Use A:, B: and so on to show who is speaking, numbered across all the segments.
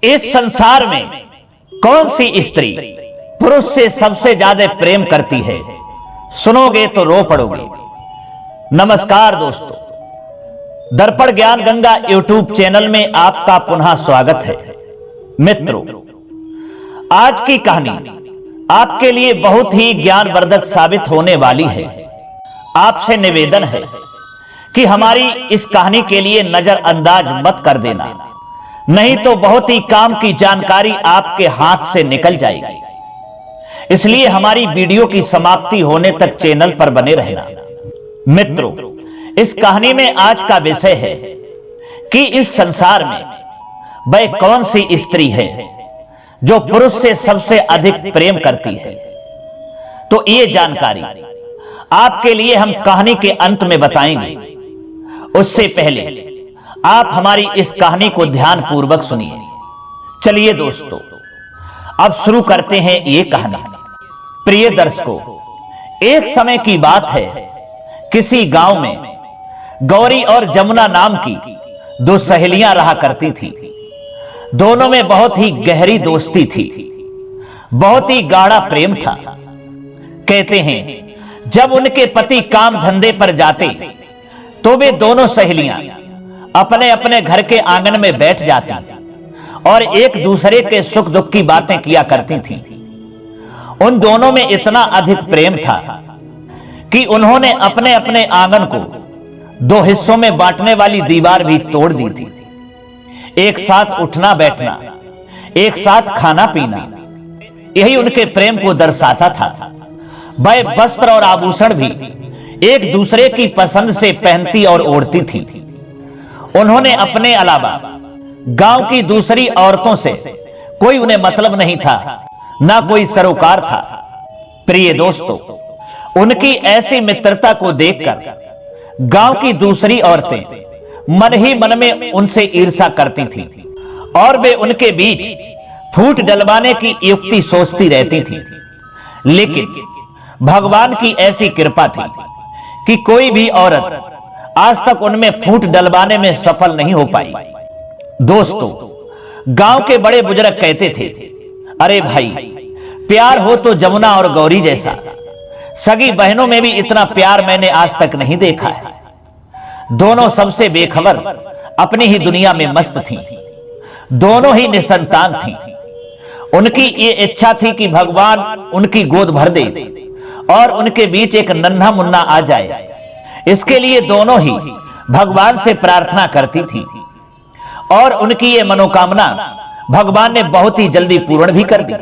A: इस संसार में कौन सी स्त्री पुरुष से सबसे ज्यादा प्रेम करती है? सुनोगे तो रो पड़ोगे। नमस्कार दोस्तों, दर्पण ज्ञान गंगा यूट्यूब चैनल में आपका पुनः स्वागत है। मित्रों, आज की कहानी आपके लिए बहुत ही ज्ञानवर्धक साबित होने वाली है। आपसे निवेदन है कि हमारी इस कहानी के लिए नजरअंदाज मत कर देना, नहीं तो बहुत ही काम की जानकारी आपके हाथ से निकल जाएगी। इसलिए हमारी वीडियो की समाप्ति होने तक चैनल पर बने रहना। मित्रों, इस कहानी में आज का विषय है कि इस संसार में वह कौन सी स्त्री है जो पुरुष से सबसे अधिक प्रेम करती है। तो ये जानकारी आपके लिए हम कहानी के अंत में बताएंगे। उससे पहले आप हमारी इस कहानी को ध्यान पूर्वक सुनिए। चलिए दोस्तों, अब शुरू करते हैं ये कहानी। प्रिय दर्शकों, एक समय की बात है, किसी गांव में गौरी और जमुना नाम की दो सहेलियां रहा करती थी। दोनों में बहुत ही गहरी दोस्ती थी, बहुत ही गाढ़ा प्रेम था। कहते हैं जब उनके पति काम धंधे पर जाते तो वे दोनों सहेलियां अपने अपने घर के आंगन में बैठ जाती और एक दूसरे के सुख दुख की बातें किया करती थीं। उन दोनों में इतना अधिक प्रेम था कि उन्होंने अपने अपने आंगन को दो हिस्सों में बांटने वाली दीवार भी तोड़ दी थी। एक साथ उठना बैठना, एक साथ खाना पीना, यही उनके प्रेम को दर्शाता था। वह वस्त्र और आभूषण भी एक दूसरे की पसंद से पहनती और ओढ़ती थी। उन्होंने अपने अलावा गांव की दूसरी औरतों से कोई उन्हें मतलब नहीं था, ना कोई सरोकार था। प्रिय दोस्तों, उनकी ऐसी मित्रता को देखकर गांव की दूसरी औरतें मन ही मन में उनसे ईर्ष्या करती थीं और वे उनके बीच फूट डलवाने की युक्ति सोचती रहती थीं। लेकिन भगवान की ऐसी कृपा थी कि कोई भी औरत आज तक उनमें फूट डलवाने में सफल नहीं हो पाई। दोस्तों, गांव के बड़े बुजुर्ग कहते थे, अरे भाई, प्यार हो तो जमुना और गौरी जैसा। सगी बहनों में भी इतना प्यार मैंने आज तक नहीं देखा है। दोनों सबसे बेखबर अपनी ही दुनिया में मस्त थीं। दोनों ही निसंतान थीं। उनकी ये इच्छा थी कि भगवान उनकी गोद भर दे और उनके बीच एक नन्हा मुन्ना आ जाए। इसके लिए दोनों ही भगवान से प्रार्थना करती थी और उनकी ये मनोकामना भगवान ने बहुत ही जल्दी पूर्ण भी कर दी।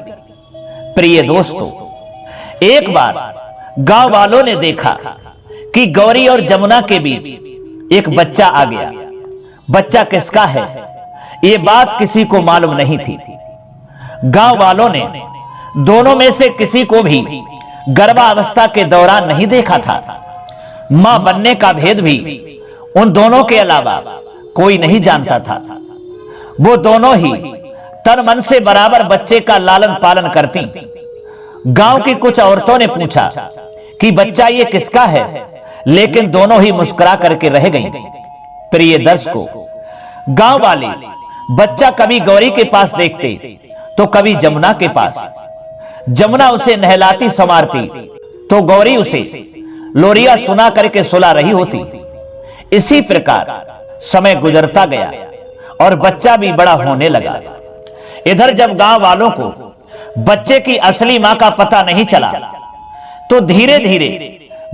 A: प्रिय दोस्तों, एक बार गांव वालों ने देखा कि गौरी और जमुना के बीच एक बच्चा आ गया। बच्चा किसका है, ये बात किसी को मालूम नहीं थी। गांव वालों ने दोनों में से किसी को भी गर्भावस्था के दौरान नहीं देखा था। मां बनने का भेद भी उन दोनों के अलावा कोई नहीं जानता था। वो दोनों ही तन मन से बराबर बच्चे का लालन पालन करती। गांव की कुछ औरतों ने पूछा कि बच्चा ये किसका है, लेकिन दोनों ही मुस्कुरा करके रह गईं। प्रिय दर्शकों, गांव वाले बच्चा कभी गौरी के पास देखते तो कभी जमुना के पास। जमुना उसे नहलाती संवारती तो गौरी उसे लोरिया सुना करके सुला रही होती। इसी प्रकार समय गुजरता गया और बच्चा भी बड़ा होने लगा। इधर जब गांव वालों को बच्चे की असली मां का पता नहीं चला तो धीरे धीरे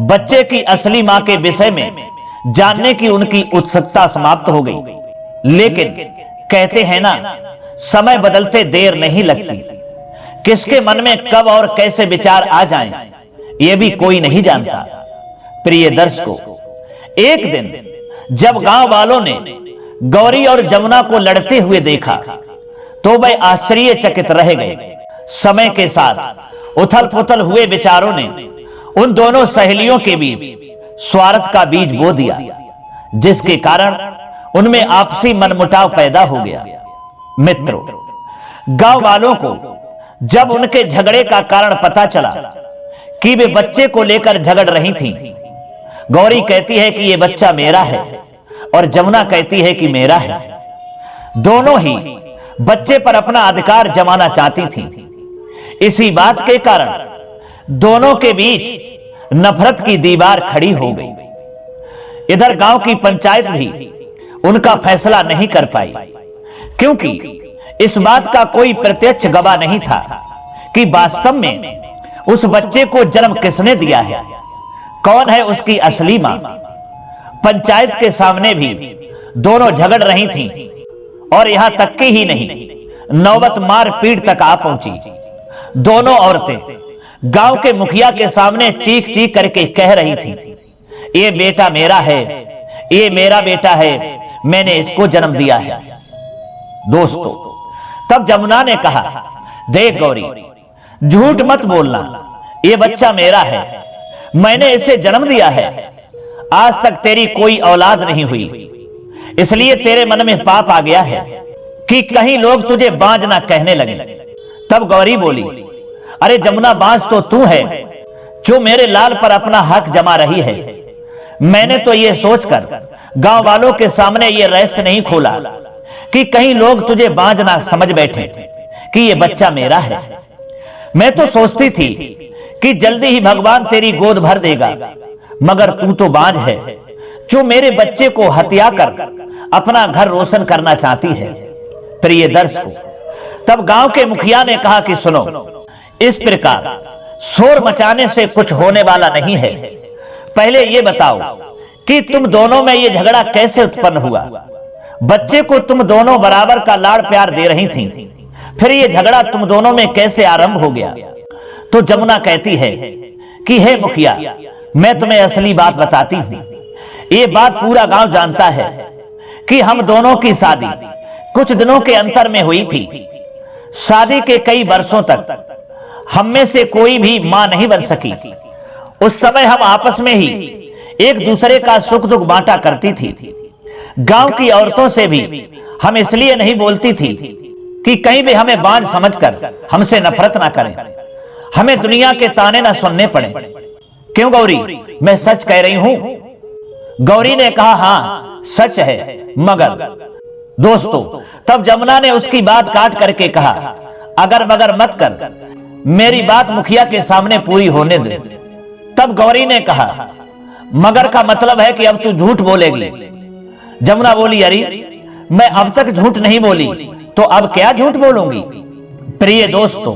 A: बच्चे की असली मां के विषय में जानने की उनकी उत्सुकता समाप्त हो गई। लेकिन कहते हैं ना, समय बदलते देर नहीं लगती। किसके मन में कब और कैसे विचार आ जाएं, यह भी कोई नहीं जानता। प्रिय दर्शकों, एक दिन जब गांव वालों ने गौरी और जमुना को लड़ते हुए देखा तो वे आश्चर्यचकित रह गए। समय के साथ उथल पुथल हुए विचारों ने उन दोनों सहेलियों के बीच स्वार्थ का बीज बो दिया, जिसके कारण उनमें आपसी मनमुटाव पैदा हो गया। मित्रों, गांव वालों को जब उनके झगड़े का कारण पता चला कि वे बच्चे को लेकर झगड़ रही थीं, गौरी कहती है कि यह बच्चा मेरा है और जमुना कहती है कि मेरा है। दोनों ही बच्चे पर अपना अधिकार जमाना चाहती थी। इसी बात के कारण दोनों के बीच नफरत की दीवार खड़ी हो गई। इधर गांव की पंचायत भी उनका फैसला नहीं कर पाई, क्योंकि इस बात का कोई प्रत्यक्ष गवाह नहीं था कि वास्तव में उस बच्चे को जन्म किसने दिया है, कौन है उसकी असली मां। पंचायत के सामने भी दोनों झगड़ रही थीं और यहां तक की ही नहीं, नौबत मारपीट तक आ पहुंची। दोनों औरतें गांव के मुखिया के सामने चीख चीख करके कह रही थीं, ये बेटा मेरा है, ये मेरा बेटा है, मैंने इसको जन्म दिया है। दोस्तों, तब जमुना ने कहा, देख गौरी, झूठ मत बोलना, ये बच्चा मेरा है, मैंने इसे जन्म दिया है। आज तक तेरी कोई औलाद नहीं हुई, इसलिए तेरे मन में पाप आ गया है कि कहीं लोग तुझे बांझ ना कहने लगे। तब गौरी बोली, अरे जमुना, बांझ तो तू है जो मेरे लाल पर अपना हक जमा रही है। मैंने तो ये सोचकर गांव वालों के सामने ये रहस्य नहीं खोला कि कहीं लोग तुझे बांझ ना समझ बैठे कि ये बच्चा मेरा है। मैं तो सोचती थी कि जल्दी ही भगवान तेरी गोद भर देगा, मगर तू तो बांझ है जो मेरे बच्चे को हत्या कर अपना घर रोशन करना चाहती है। प्रिय दर्शकों, तब गांव के मुखिया ने कहा कि सुनो, इस प्रकार शोर मचाने से कुछ होने वाला नहीं है। पहले ये बताओ कि तुम दोनों में ये झगड़ा कैसे उत्पन्न हुआ। बच्चे को तुम दोनों बराबर का लाड़ प्यार दे रही थी, फिर ये झगड़ा तुम दोनों में कैसे आरंभ हो गया। तो जमुना कहती है कि हे मुखिया, मैं तुम्हें असली बात बताती हूं। ये बात पूरा गांव जानता है कि हम दोनों की शादी कुछ दिनों के अंतर में हुई थी। शादी के कई वर्षों तक हम में से कोई भी मां नहीं बन सकी। उस समय हम आपस में ही एक दूसरे का सुख दुख बांटा करती थी। गांव की औरतों से भी हम इसलिए नहीं बोलती थी कि कहीं भी हमें बांझ समझकर हमसे नफरत ना करें, हमें दुनिया के ताने ना सुनने पड़े। क्यों गौरी, मैं सच कह रही हूं? गौरी ने कहा, हां सच है। मगर दोस्तों, तब जमुना ने उसकी बात काट करके कहा, अगर मगर मत कर, मेरी बात मुखिया के सामने पूरी होने दे। तब गौरी ने कहा, मगर का मतलब है कि अब तू झूठ बोलेगी। जमुना बोली, अरे मैं अब तक झूठ नहीं बोली, तो अब क्या झूठ बोलूंगी। प्रिय दोस्तों,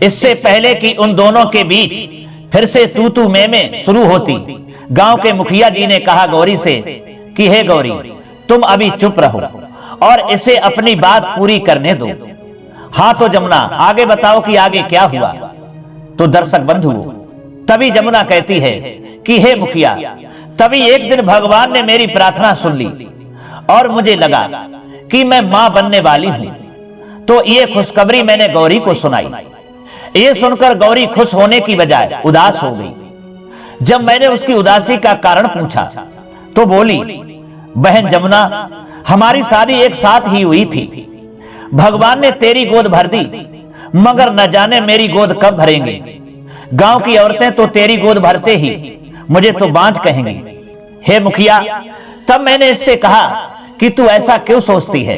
A: इससे पहले कि उन दोनों के बीच फिर से तू मैं शुरू होती, गांव के मुखिया जी ने कहा गौरी से कि हे गौरी, तुम अभी चुप रहो और इसे अपनी बात पूरी करने दो। हाँ तो जमुना, आगे बताओ कि आगे क्या हुआ। तो दर्शक बंधु, तभी जमुना कहती है कि हे मुखिया, तभी एक दिन भगवान ने मेरी प्रार्थना सुन ली और मुझे लगा कि मैं मां बनने वाली हूं। तो ये खुशखबरी मैंने गौरी को सुनाई। ये सुनकर गौरी खुश होने की बजाय उदास हो गई। जब मैंने उसकी उदासी का कारण पूछा तो बोली, बहन जमुना, हमारी शादी एक साथ ही हुई थी। भगवान ने तेरी गोद भर दी, मगर न जाने मेरी गोद कब भरेंगे। गांव की औरतें तो तेरी गोद भरते ही मुझे तो बांझ कहेंगी। हे मुखिया, तब मैंने इससे कहा कि तू ऐसा क्यों सोचती है,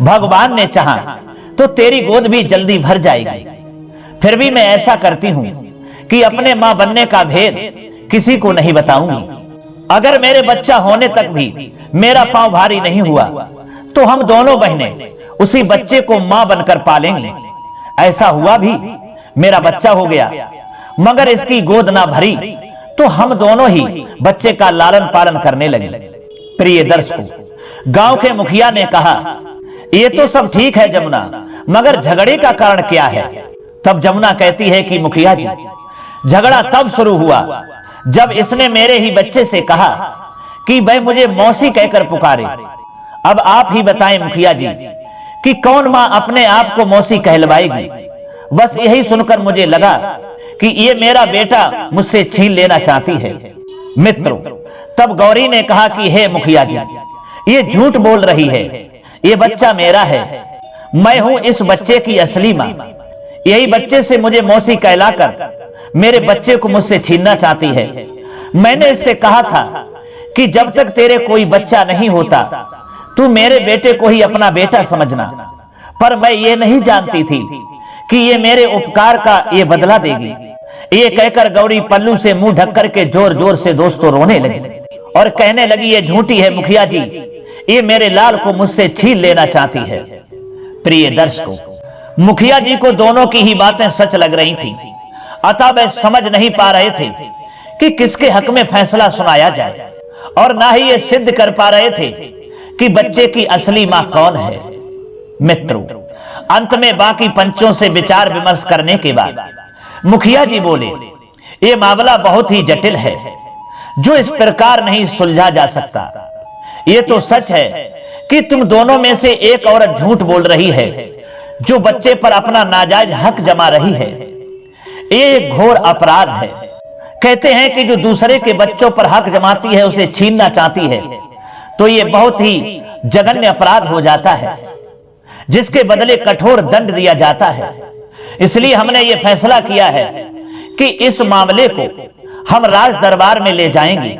A: भगवान ने चाहा तो तेरी गोद भी जल्दी भर जाएगी। फिर भी मैं ऐसा करती हूं कि अपने मां बनने का भेद किसी को नहीं बताऊंगी। अगर मेरे बच्चा होने तक भी मेरा पांव भारी नहीं हुआ तो हम दोनों बहनें उसी बच्चे को मां बनकर पालेंगे। ऐसा हुआ भी, मेरा बच्चा हो गया, मगर इसकी गोद ना भरी तो हम दोनों ही बच्चे का लालन पालन करने लगे। प्रिय दर्शकों, गांव के मुखिया ने कहा, ये तो सब ठीक है जमुना, मगर झगड़े का कारण क्या है। तब जमुना कहती है कि मुखिया जी, झगड़ा तब शुरू हुआ जब इसने मेरे ही बच्चे से कहा कि वह मुझे मौसी कहकर पुकारे। अब आप ही बताएं मुखिया जी कि कौन मां अपने आप को मौसी कहलवाएगी। बस यही सुनकर मुझे लगा कि ये मेरा बेटा मुझसे छीन लेना चाहती है। मित्रों, तब गौरी ने कहा कि हे मुखिया जी, ये झूठ बोल रही है, ये बच्चा मेरा है, मैं हूं इस बच्चे की असली मां। यही बच्चे से मुझे मौसी कहलाकर मेरे बच्चे को मुझसे छीनना चाहती है। मैंने इससे कहा था कि जब तक तेरे कोई बच्चा नहीं होता तू मेरे बेटे को ही अपना बेटा समझना, पर मैं ये नहीं जानती थी कि ये मेरे उपकार का ये बदला देगी। ये कहकर गौरी पल्लू से मुंह ढक करके जोर जोर से दोस्तों रोने लगी और कहने लगी, ये झूठी है मुखिया जी, ये मेरे लाल को मुझसे छीन लेना चाहती है। प्रिय दर्शकों, मुखिया जी को दोनों की ही बातें सच लग रही थी, अतः वे समझ नहीं पा रहे थे कि किसके हक में फैसला सुनाया जाए, और ना ही ये सिद्ध कर पा रहे थे कि बच्चे की असली मां कौन है। मित्रों, अंत में बाकी पंचों से विचार विमर्श करने के बाद मुखिया जी बोले, ये मामला बहुत ही जटिल है जो इस प्रकार नहीं सुलझा जा सकता। ये तो सच है कि तुम दोनों में से एक औरत झूठ बोल रही है जो बच्चे पर अपना नाजायज हक जमा रही है। ये एक घोर अपराध है। कहते हैं कि जो दूसरे के बच्चों पर हक जमाती है उसे छीनना चाहती है, तो ये बहुत ही जघन्य अपराध हो जाता है जिसके बदले कठोर दंड दिया जाता है। इसलिए हमने ये फैसला किया है कि इस मामले को हम राज दरबार में ले जाएंगे,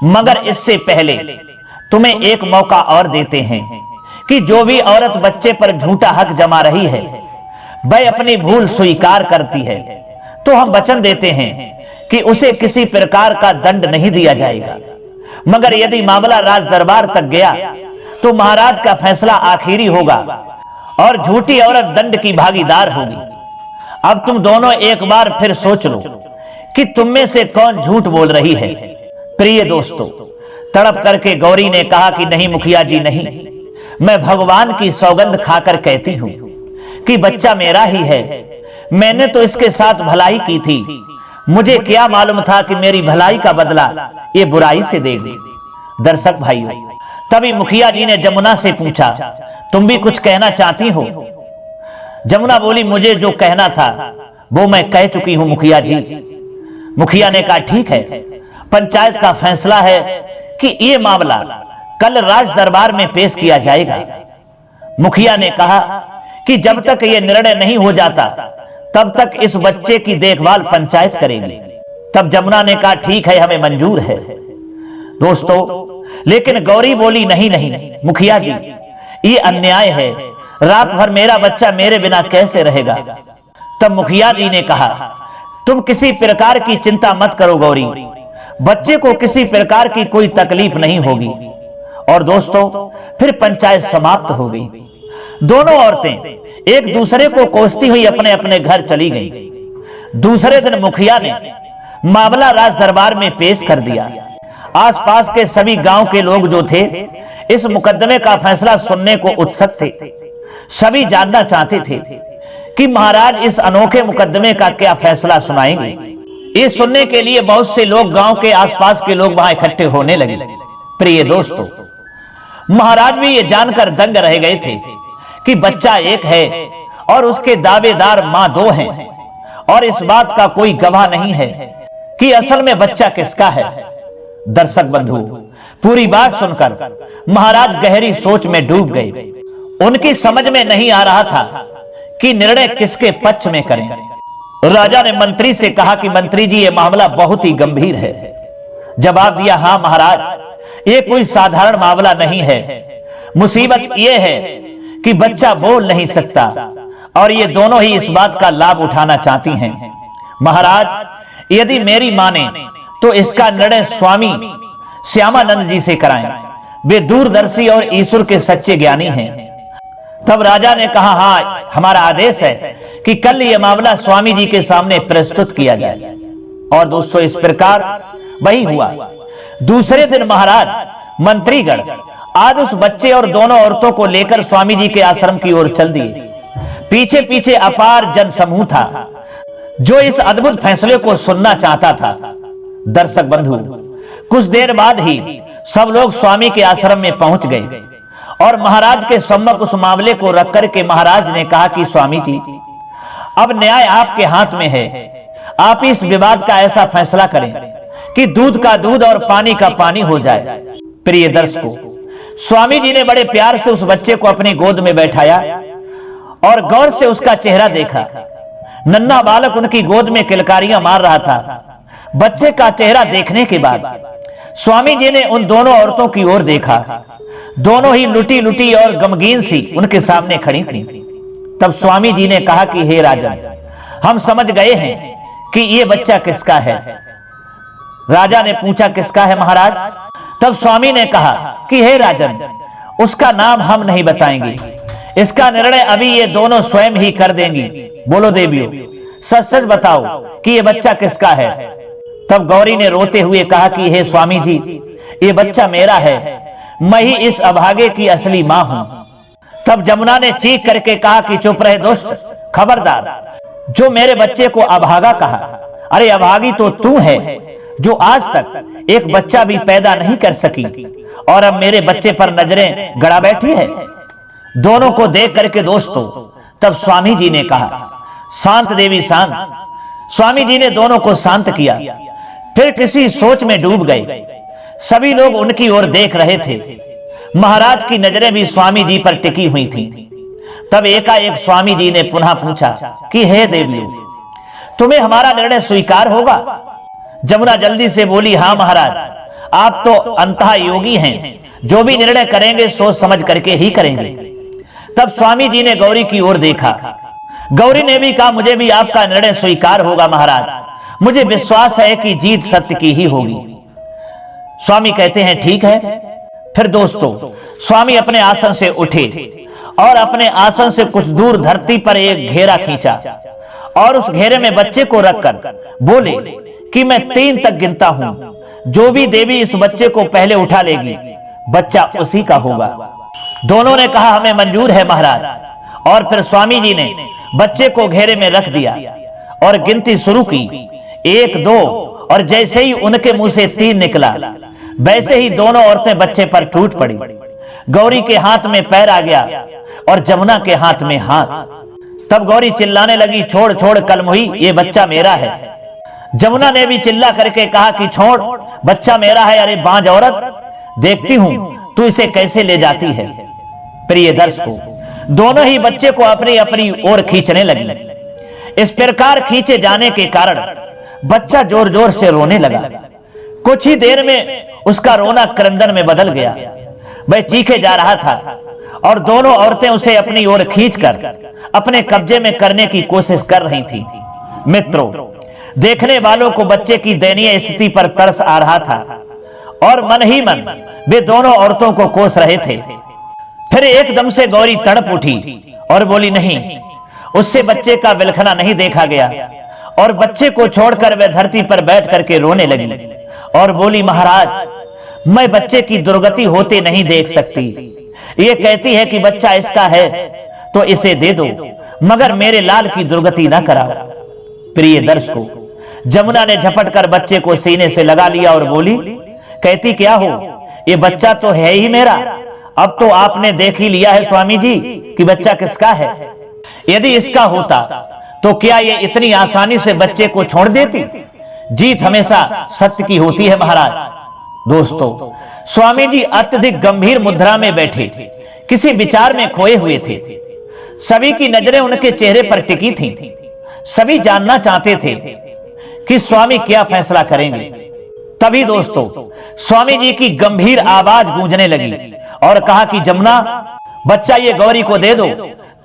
A: मगर इससे पहले तुम्हें एक मौका और देते हैं कि जो भी औरत बच्चे पर झूठा हक जमा रही है वह अपनी भूल स्वीकार करती है, तो हम वचन देते हैं कि उसे किसी प्रकार का दंड नहीं दिया जाएगा। मगर यदि मामला राज दरबार तक गया तो महाराज का फैसला आखिरी होगा और झूठी औरत दंड की भागीदार होगी। अब तुम दोनों एक बार फिर सोच लो कि तुम में से कौन झूठ बोल रही है। प्रिय दोस्तों, तड़प करके गौरी ने कहा कि नहीं मुखिया जी नहीं, मैं भगवान की सौगंध खाकर कहती हूं कि बच्चा मेरा ही है। मैंने तो इसके साथ भलाई की थी, मुझे क्या मालूम था कि मेरी भलाई का बदला ये बुराई से देगी। दर्शक भाइयों, तभी मुखिया जी ने जमुना से पूछा, तुम भी कुछ कहना चाहती हो? जमुना बोली, मुझे जो कहना था वो मैं कह चुकी हूं मुखिया जी। मुखिया ने कहा, ठीक है, पंचायत का फैसला है कि ये मामला कल राज दरबार में पेश किया जाएगा। मुखिया ने कहा कि जब तक ये निर्णय नहीं हो जाता तब तक इस बच्चे की देखभाल पंचायत करेगी। तब जमुना ने कहा, ठीक है, हमें मंजूर है। दोस्तों, लेकिन गौरी बोली, नहीं नहीं मुखिया जी, ये अन्याय है, रात भर मेरा बच्चा मेरे बिना कैसे रहेगा। तब मुखिया जी ने कहा, तुम किसी प्रकार की चिंता मत करो गौरी, बच्चे को किसी प्रकार की कोई तकलीफ नहीं होगी। और दोस्तों, फिर पंचायत समाप्त हो गई। दोनों औरतें एक दूसरे को कोसती हुई अपने अपने घर चली गईं। दूसरे दिन मुखिया ने मामला राज दरबार में पेश कर दिया। आसपास के सभी गांव के लोग जो थे इस मुकदमे का फैसला सुनने को उत्सुक थे। सभी जानना चाहते थे कि महाराज इस अनोखे मुकदमे का क्या फैसला सुनाएंगे। ये सुनने के लिए बहुत से लोग, गांव के आसपास के लोग वहां इकट्ठे होने लगे। प्रिय दोस्तों, महाराज भी ये जानकर दंग रह गए थे कि बच्चा एक है और उसके दावेदार मां दो हैं, और इस बात का कोई गवाह नहीं है कि असल में बच्चा किसका है। दर्शक बंधु, पूरी बात सुनकर महाराज गहरी सोच में डूब गए। उनकी समझ में नहीं आ रहा था कि निर्णय किसके पक्ष में करें। राजा ने मंत्री से कहा कि मंत्री जी, ये मामला बहुत ही गंभीर है। जवाब दिया, हां महाराज, ये कोई साधारण मामला नहीं है। मुसीबत यह है कि बच्चा बोल नहीं सकता और ये दोनों ही इस बात का लाभ उठाना चाहती हैं। महाराज, यदि मेरी माने तो इसका निर्णय स्वामी श्यामानंद जी से कराएं। वे दूरदर्शी और ईश्वर के सच्चे ज्ञानी हैं। तब राजा ने कहा, हाँ, हमारा आदेश है कि कल यह मामला स्वामी जी के सामने प्रस्तुत किया जाए। और दोस्तों, इस प्रकार वही हुआ। दूसरे दिन महाराज मंत्रीगण आज उस बच्चे और दोनों औरतों को लेकर स्वामी जी के आश्रम की ओर चल दिए। पीछे पीछे अपार जन समूह था जो इस अद्भुत फैसले को सुनना चाहता था। दर्शक बंधु, कुछ देर बाद ही सब लोग स्वामी के आश्रम में पहुंच गए और महाराज के सम्मुख उस मामले को रख करके महाराज ने कहा कि स्वामी जी, अब न्याय आपके हाथ में है। आप इस विवाद का ऐसा फैसला करें कि दूध का दूध और पानी का पानी हो जाए। प्रिय दर्शकों, स्वामी जी ने बड़े प्यार से उस बच्चे को अपनी गोद में बैठाया और गौर से उसका चेहरा देखा। नन्हा बालक उनकी गोद में किलकारियां मार रहा था। बच्चे का चेहरा देखने के बाद स्वामी जी ने उन दोनों औरतों की ओर देखा। दोनों ही लुटी लुटी और गमगीन सी उनके सामने खड़ी थीं। तब स्वामी जी ने कहा कि हे राजन, हम समझ गए हैं कि ये बच्चा किसका है। राजा ने पूछा, किसका है महाराज? तब स्वामी ने कहा कि हे राजन, उसका नाम हम नहीं बताएंगे, इसका निर्णय अभी ये दोनों स्वयं ही कर देंगी। बोलो देवियों, सच सच बताओ कि ये बच्चा किसका है। तब गौरी ने रोते हुए कहा कि हे स्वामी जी, ये बच्चा मेरा है, मैं ही इस अभागे की असली मां हूं। तब जमुना ने चीख करके कहा कि चुप रहे दुष्ट, खबरदार, जो मेरे बच्चे को अभागा कहा। अरे अभागी तो तू है, जो आज तक एक बच्चा भी पैदा नहीं कर सकी और अब मेरे बच्चे पर नजरें गड़ा बैठी है। दोनों को देख करके दोस्तों, तब स्वामी जी ने कहा, शांत देवी शांत। स्वामी जी ने दोनों को शांत किया, फिर किसी सोच में डूब गए। सभी लोग उनकी ओर देख रहे थे। महाराज की नजरें भी स्वामी जी पर टिकी हुई थीं। तब एकाएक स्वामी जी ने पुनः पूछा कि हे देवियों, तुम्हें हमारा निर्णय स्वीकार होगा? जमुना जल्दी से बोली, हाँ महाराज, आप तो अंतः योगी हैं, जो भी निर्णय करेंगे सोच समझ करके ही करेंगे। तब स्वामी जी ने गौरी की ओर देखा। गौरी ने भी कहा, मुझे भी आपका निर्णय स्वीकार होगा महाराज, मुझे विश्वास है कि जीत सत्य की ही होगी। स्वामी कहते हैं ठीक है। फिर दोस्तों, स्वामी अपने आसन से उठे और अपने आसन से कुछ दूर धरती पर एक घेरा खींचा और उस घेरे में बच्चे को रखकर बोले कि मैं 3 तक गिनता हूं, जो भी देवी इस बच्चे को पहले उठा लेगी, बच्चा उसी का होगा। दोनों ने कहा, हमें मंजूर है महाराज। और फिर स्वामी जी ने बच्चे को घेरे में रख दिया और गिनती शुरू की, 1 2, और जैसे ही उनके मुंह से 3 निकला, वैसे ही दोनों औरतें बच्चे पर टूट पड़ी। गौरी के हाथ में पैर आ गया और जमुना के हाथ में हाथ। तब गौरी चिल्लाने लगी, छोड़ छोड़ कलमुही, ये बच्चा मेरा है। जमुना ने भी चिल्ला करके कहा कि छोड़, बच्चा मेरा है। अरे बांझ औरत, देखती हूं तू इसे कैसे ले जाती है। प्रिय दर्शकों, दोनों ही बच्चे को अपनी अपनी ओर खींचने लगी। इस प्रकार खींचे जाने के कारण बच्चा जोर जोर से रोने लगा। कुछ ही देर में उसका रोना क्रंदन में बदल गया। वह चीखे जा रहा था और दोनों औरतें उसे अपनी ओर खींचकर अपने कब्जे में करने की कोशिश कर रही थी। मित्रों, देखने वालों को बच्चे की दयनीय स्थिति पर तरस आ रहा था और मन ही मन वे दोनों औरतों को कोस रहे थे। फिर एकदम से गौरी तड़प उठी और बोली, नहीं, उससे बच्चे का विलखना नहीं देखा गया। और बच्चे को छोड़कर वह धरती पर बैठ करके रोने लगी और बोली, महाराज, मैं बच्चे की दुर्गति होते नहीं देख सकती। ये कहती है कि बच्चा इसका है तो इसे दे दो, मगर मेरे लाल की दुर्गति ना कराओ। प्रिय दर्शकों, जमुना ने झपट कर बच्चे को सीने से लगा लिया और बोली, कहती, क्या हो, ये बच्चा तो है ही मेरा। अब तो आपने देख ही लिया है स्वामी जी कि बच्चा किसका है। यदि इसका होता तो क्या ये इतनी आसानी से बच्चे को छोड़ देती? जीत हमेशा सत्य की होती है महाराज। दोस्तों, स्वामी जी अत्यधिक गंभीर मुद्रा में बैठे किसी विचार में खोए हुए थे। सभी की नजरें उनके चेहरे पर टिकी थीं। सभी जानना चाहते थे कि स्वामी क्या फैसला करेंगे। तभी दोस्तों, स्वामी जी की गंभीर आवाज गूंजने लगी और कहा कि जमुना, बच्चा ये गौरी को दे दो,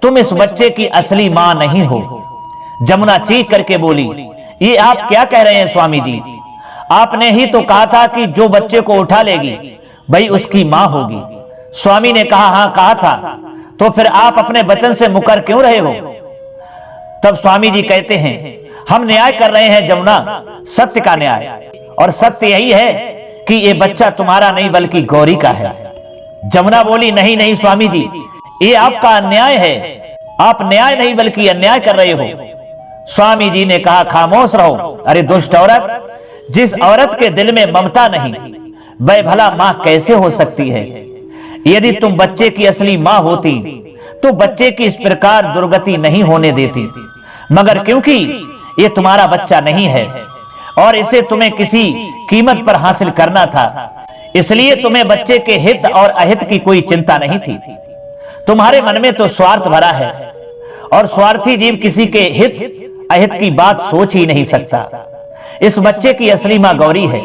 A: तुम इस बच्चे की असली मां नहीं हो। जमुना चीख करके बोली, ये आप क्या कह रहे हैं स्वामी जी? आपने ही तो कहा था कि जो बच्चे को उठा लेगी वही उसकी मां होगी। स्वामी ने कहा, हां कहा था, तो फिर आप अपने वचन से मुकर क्यों रहे हो? तब स्वामी जी कहते हैं, हम न्याय कर रहे हैं जमुना, सत्य का न्याय। और सत्य यही है कि ये बच्चा तुम्हारा नहीं बल्कि गौरी का है। जमुना बोली, नहीं नहीं स्वामी जी, ये आपका अन्याय है। आप न्याय नहीं बल्कि अन्याय कर रहे हो। स्वामी जी ने कहा, खामोश रहो। अरे दुष्ट औरत, जिस औरत के दिल में ममता नहीं, वह भला मां कैसे हो सकती है? यदि तुम बच्चे की असली मां होती तो बच्चे की इस प्रकार दुर्गति नहीं होने देती, मगर क्योंकि ये तुम्हारा बच्चा नहीं है और इसे तुम्हें किसी कीमत पर हासिल करना था, इसलिए तुम्हें बच्चे के हित और अहित की कोई चिंता नहीं थी। तुम्हारे मन में तो स्वार्थ भरा है और स्वार्थी जीव किसी के हित अहित की बात सोच ही नहीं सकता। इस बच्चे की असली मां गौरी है।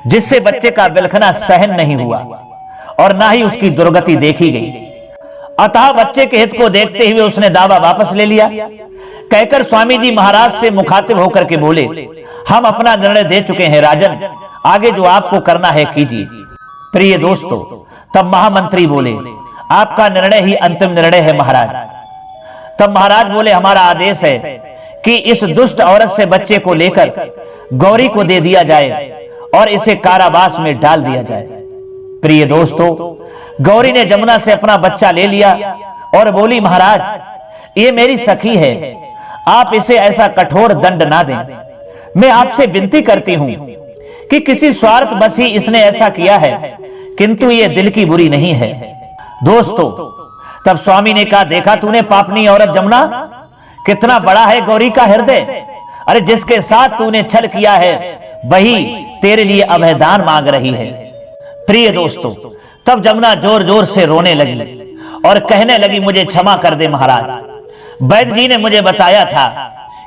A: जिससे बच्चे का बिलखना सहन नहीं हुआ और ना ही उसकी दुर्गति देखी गई। अतः बच्चे के हित को देखते हुए उसने दावा वापस ले लिया। कहकर स्वामी जी महाराज से मुखातिब होकर के बोले, हम अपना निर्णय दे चुके हैं राजन, आगे जो आपको करना है कीजिए। प्रिय दोस्तों, तब महामंत्री बोले, आपका निर्णय ही अंतिम निर्णय है महाराज। तब महाराज बोले, हमारा आदेश है कि इस दुष्ट औरत से बच्चे को लेकर गौरी को दे दिया जाए और इसे कारावास में डाल दिया जाए। प्रिय दोस्तों, गौरी ने जमुना से अपना बच्चा ले लिया और बोली, महाराज ये मेरी सखी है, आप इसे ऐसा कठोर दंड ना दें। मैं आपसे विनती करती हूं कि किसी स्वार्थ बस ही इसने ऐसा किया है, किंतु ये दिल की बुरी नहीं है। दोस्तों, तब स्वामी ने कहा, देखा तूने पापनी औरत जमुना, कितना बड़ा है गौरी का हृदय। अरे जिसके साथ तूने छल किया है वही तेरे लिए अभयदान मांग रही है। प्रिय दोस्तों, तब जमुना जोर जोर से रोने लगी और कहने लगी, मुझे क्षमा कर दे महाराज, वैद्य जी ने मुझे बताया था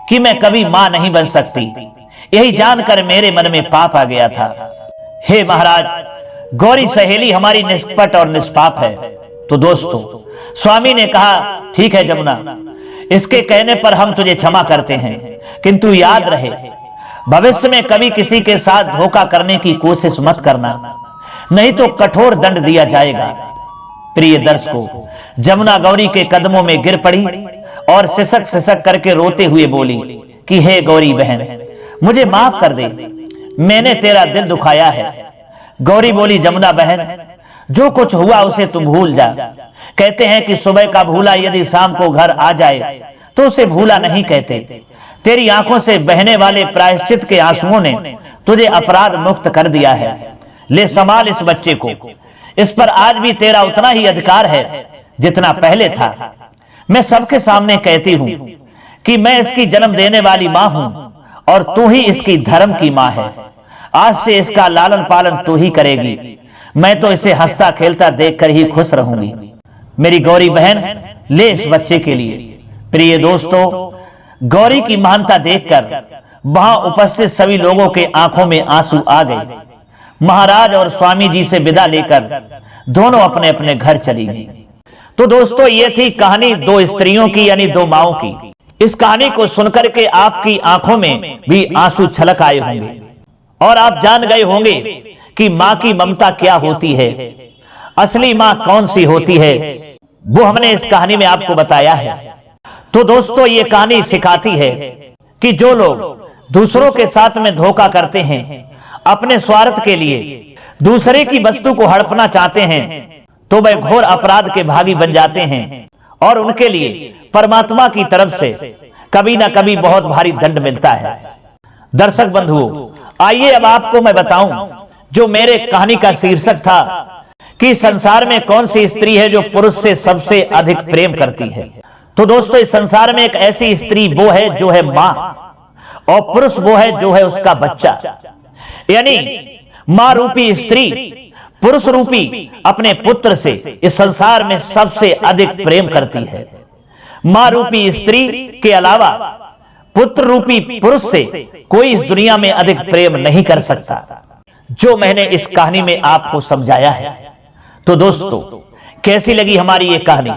A: कि मैं कभी मां नहीं बन सकती, यही जानकर मेरे मन में पाप आ गया था। हे महाराज, गौरी सहेली हमारी निष्कपट और निष्पाप है। तो दोस्तों, स्वामी ने कहा, ठीक है जमुना, इसके कहने पर हम तुझे क्षमा करते हैं, किंतु याद रहे भविष्य में कभी किसी के साथ धोखा करने की कोशिश मत करना, नहीं तो कठोर दंड दिया जाएगा। प्रिय दर्शकों, जमुना गौरी के कदमों में गिर पड़ी और सिसक सिसक करके रोते हुए बोली कि हे गौरी बहन, मुझे माफ कर दे, मैंने तेरा दिल दुखाया है। गौरी बोली, जमुना बहन, जो कुछ हुआ उसे तुम भूल जा। कहते हैं कि सुबह का भूला यदि शाम को घर आ जाए तो उसे भूला नहीं कहते। तेरी आंखों से बहने वाले प्रायश्चित के आंसुओं ने तुझे अपराध मुक्त कर दिया है। ले संभाल इस बच्चे को, इस पर आज भी तेरा उतना ही अधिकार है जितना पहले था। मैं सबके सामने कहती हूं कि मैं इसकी जन्म देने वाली मां हूं और तू ही इसकी धर्म की मां है। आज से इसका लालन पालन तू ही करेगी। मैं तो इसे हंसता खेलता देखकर ही खुश रहूंगी। मेरी गौरी बहन, ले इस बच्चे के लिए। प्रिय दोस्तों, गौरी की महानता देखकर वहां उपस्थित सभी लोगों के आंखों में आंसू आ गए। महाराज और स्वामी जी से विदा लेकर दोनों अपने अपने घर चली गई। तो दोस्तों, ये थी कहानी दो स्त्रियों की, यानी दो माओं की। इस कहानी को सुनकर के आपकी आंखों में भी आंसू छलक आए होंगे और आप जान गए होंगे कि मां की ममता क्या होती है, असली मां कौन सी होती है, वो हमने इस कहानी में आपको बताया है। तो दोस्तों, ये कहानी सिखाती है कि जो लोग दूसरों के साथ में धोखा करते हैं, अपने स्वार्थ के लिए दूसरे की वस्तु को हड़पना चाहते हैं, तो वह घोर अपराध के भागी बन जाते हैं और उनके लिए परमात्मा की तरफ से कभी ना कभी बहुत भारी दंड मिलता है। दर्शक बंधुओं, आइए अब आपको मैं बताऊं जो मेरे कहानी का शीर्षक था कि संसार में कौन सी स्त्री है जो पुरुष से सबसे अधिक प्रेम करती है। तो दोस्तों, इस संसार में एक ऐसी स्त्री वो है जो है मां, और पुरुष वो है जो है उसका बच्चा। यानी मां रूपी स्त्री पुरुष रूपी अपने पुत्र से इस संसार में सबसे अधिक प्रेम करती है। मां रूपी स्त्री के अलावा पुत्र रूपी पुरुष से कोई इस दुनिया में अधिक प्रेम नहीं कर सकता, जो मैंने इस कहानी में आपको समझाया है। तो दोस्तों, कैसी लगी हमारी ये कहानी?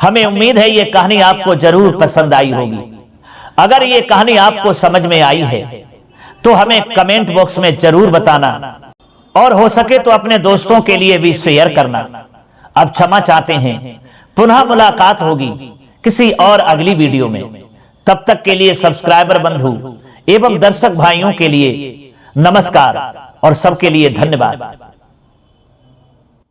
A: हमें उम्मीद है ये कहानी आपको जरूर पसंद आई होगी। अगर ये कहानी आपको समझ में आई है तो हमें कमेंट बॉक्स में जरूर बताना और हो सके तो अपने दोस्तों के लिए भी शेयर करना। अब क्षमा चाहते हैं, पुनः मुलाकात होगी किसी और अगली वीडियो में। तब तक के लिए सब्सक्राइबर बंधु एवं दर्शक भाइयों के लिए नमस्कार और सबके लिए धन्यवाद।